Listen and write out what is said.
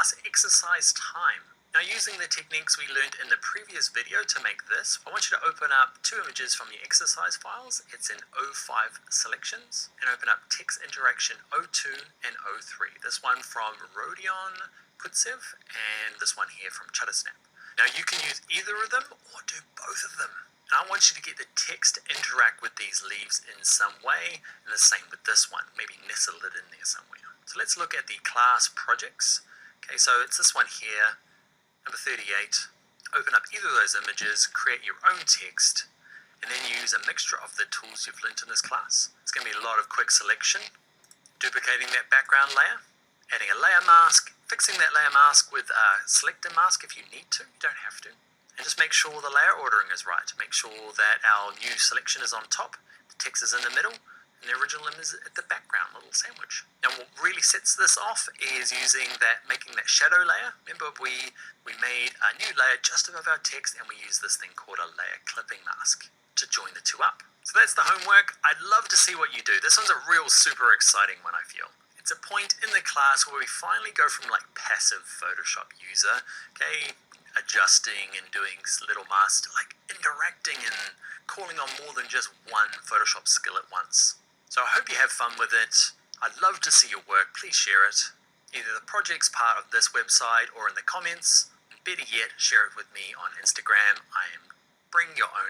class exercise time. Now, using the techniques we learned in the previous video to make this, I want you to open up two images from your exercise files. It's in O5 selections, and open up text interaction O2 and O3. This one from Rodion Kutsev and this one here from Shuttersnap. Now, you can use either of them or do both of them. And I want you to get the text to interact with these leaves in some way, and the same with this one, maybe nestle it in there somewhere. So let's look at the class projects. Okay, so it's this one here, number 38. Open up either of those images, create your own text, and then use a mixture of the tools you've learned in this class. It's going to be a lot of quick selection, duplicating that background layer, adding a layer mask, fixing that layer mask with a selector mask if you need to, you don't have to. And just make sure the layer ordering is right. Make sure that our new selection is on top, the text is in the middle, and the original image is at the background, little sandwich. Now what really sets this off is making that shadow layer. Remember we made a new layer just above our text, and we use this thing called a layer clipping mask to join the two up. So that's the homework. I'd love to see what you do. This one's a real super exciting one, I feel. It's a point in the class where we finally go from like passive Photoshop user, okay, adjusting and doing little masks, to like interacting and calling on more than just one Photoshop skill at once. So I hope you have fun with it. I'd love to see your work. Please share it. Either the project's part of this website or in the comments. Better yet, share it with me on Instagram. I am Bring Your Own